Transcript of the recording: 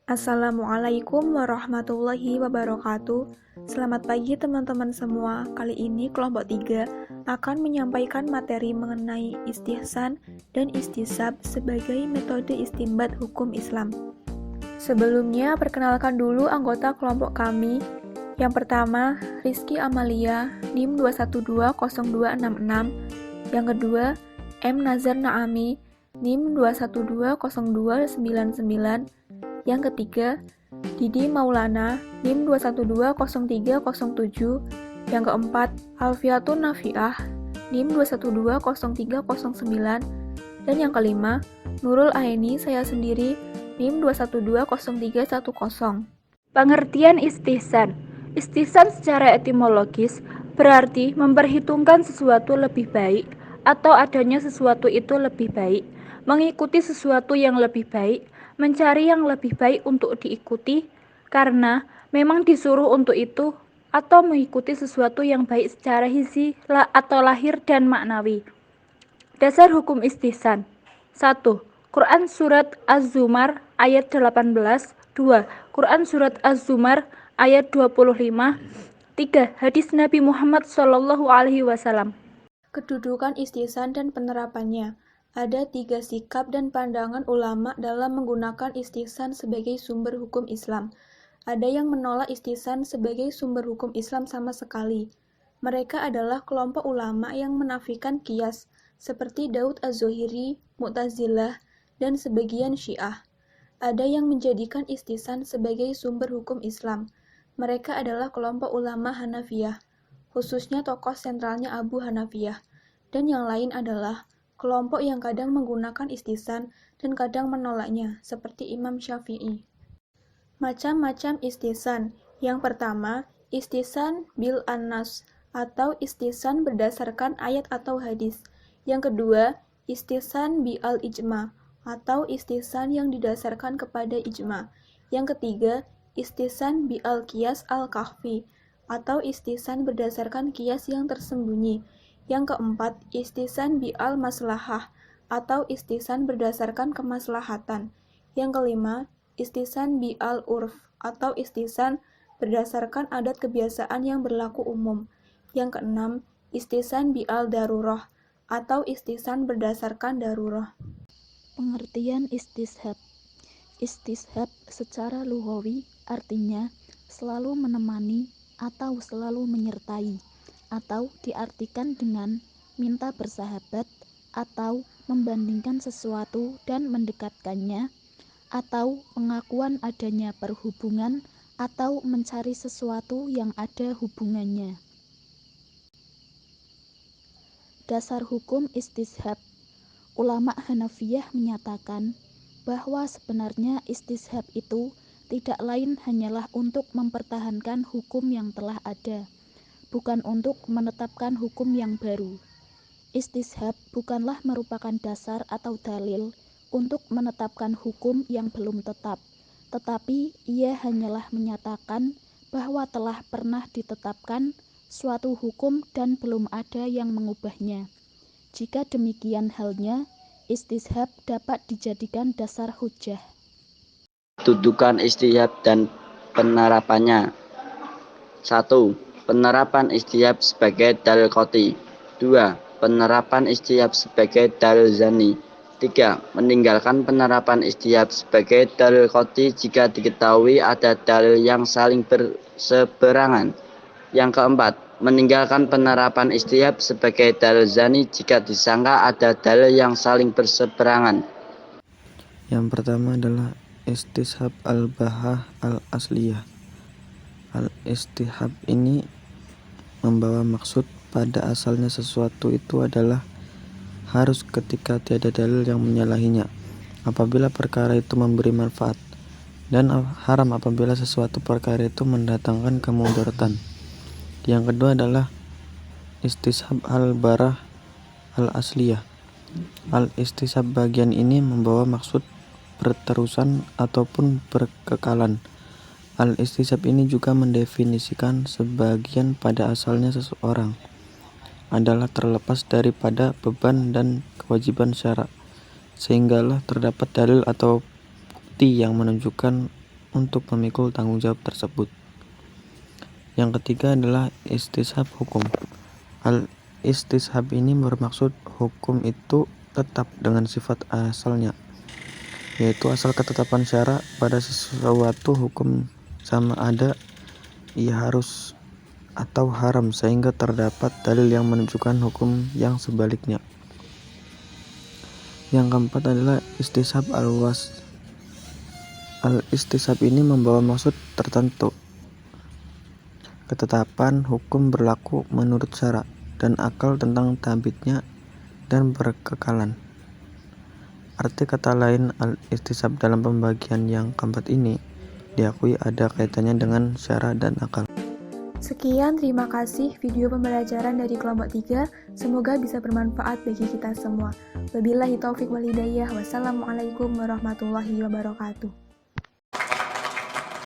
Assalamualaikum warahmatullahi wabarakatuh. Selamat pagi teman-teman semua. Kali ini kelompok 3 akan menyampaikan materi mengenai istihsan dan istisab sebagai metode istinbat hukum Islam. Sebelumnya, perkenalkan dulu anggota kelompok kami. Yang pertama, Rizky Amalia, NIM 2120266. Yang kedua, M. Nazar Naami, NIM 2120299. Yang ketiga, Didi Maulana, NIM 2120307. Yang keempat, Alfiatun Nafiah, NIM 2120309. Dan yang kelima, Nurul Aini, saya sendiri, NIM 2120310. Pengertian istihsan. Istihsan secara etimologis berarti memperhitungkan sesuatu lebih baik atau adanya sesuatu itu lebih baik, mengikuti sesuatu yang lebih baik, mencari yang lebih baik untuk diikuti karena memang disuruh untuk itu, atau mengikuti sesuatu yang baik secara hissi atau lahir dan maknawi. Dasar hukum istihsan. 1. Quran Surat Az-Zumar ayat 18. 2. Quran Surat Az-Zumar ayat 25. 3. Hadis Nabi Muhammad SAW. Kedudukan istihsan dan penerapannya. Ada 3 sikap dan pandangan ulama dalam menggunakan istihsan sebagai sumber hukum Islam. Ada yang menolak istihsan sebagai sumber hukum Islam sama sekali. Mereka adalah kelompok ulama yang menafikan qiyas, seperti Daud Az-Zuhiri, Mu'tazilah, dan sebagian Syiah. Ada yang menjadikan istihsan sebagai sumber hukum Islam. Mereka adalah kelompok ulama Hanafiyah, khususnya tokoh sentralnya Abu Hanafiyah. Dan yang lain adalah kelompok yang kadang menggunakan istihsan dan kadang menolaknya, seperti Imam Syafi'i. Macam-macam istihsan. Yang pertama, istihsan bil an-nas atau istihsan berdasarkan ayat atau hadis. Yang kedua, istihsan bi al-ijma atau istihsan yang didasarkan kepada ijma. Yang ketiga, istihsan bi al-qiyas al-kahfi atau istihsan berdasarkan qiyas yang tersembunyi. Yang keempat, istihsan bi al-maslahah atau istihsan berdasarkan kemaslahatan. Yang kelima, istihsan bi al-urf atau istihsan berdasarkan adat kebiasaan yang berlaku umum. Yang keenam, istihsan bi al-darurah atau istihsan berdasarkan darurah. Pengertian istishab. Istishab secara lughawi artinya selalu menemani atau selalu menyertai, atau diartikan dengan minta bersahabat atau membandingkan sesuatu dan mendekatkannya, atau pengakuan adanya perhubungan atau mencari sesuatu yang ada hubungannya. Dasar hukum istishab. Ulama Hanafiyah menyatakan bahwa sebenarnya istishab itu tidak lain hanyalah untuk mempertahankan hukum yang telah ada, bukan untuk menetapkan hukum yang baru. Istishab bukanlah merupakan dasar atau dalil untuk menetapkan hukum yang belum tetap, tetapi ia hanyalah menyatakan bahwa telah pernah ditetapkan suatu hukum dan belum ada yang mengubahnya. Jika demikian halnya, istishab dapat dijadikan dasar hujjah. Kedudukan istihab dan penerapannya. 1. Penerapan istihab sebagai dalil qat'i. 2. Penerapan istihab sebagai dalil zani. 3. Meninggalkan penerapan istihab sebagai dalil qat'i jika diketahui ada dalil yang saling berseberangan. Yang keempat, meninggalkan penerapan istihab sebagai dalil zani jika disangka ada dalil yang saling berseberangan. Yang pertama adalah istishab al-bahah al-asliyah. Al-istihab ini membawa maksud pada asalnya sesuatu itu adalah harus ketika tiada dalil yang menyalahinya, apabila perkara itu memberi manfaat, dan haram apabila sesuatu perkara itu mendatangkan kemudaratan. Yang kedua adalah istishab al-barah al-asliyah. Al-istishab bagian ini membawa maksud perterusan ataupun berkekalan. Al-istishab ini juga mendefinisikan sebagian pada asalnya seseorang adalah terlepas daripada beban dan kewajiban syarak, sehinggalah terdapat dalil atau bukti yang menunjukkan untuk memikul tanggung jawab tersebut. Yang ketiga adalah istishab hukum. Al-istishab ini bermaksud hukum itu tetap dengan sifat asalnya, yaitu asal ketetapan syara pada sesuatu hukum sama ada ia harus atau haram sehingga terdapat dalil yang menunjukkan hukum yang sebaliknya. Yang keempat adalah istishab al-was. Al-istishab ini membawa maksud tertentu. Ketetapan hukum berlaku menurut syara dan akal tentang tabitnya dan berkekalan. Arti kata lain al-istishab dalam pembagian yang keempat ini diakui ada kaitannya dengan syara dan akal. Sekian, terima kasih video pembelajaran dari kelompok 3. Semoga bisa bermanfaat bagi kita semua. Wabillahi taufik wal hidayah. Wassalamualaikum warahmatullahi wabarakatuh.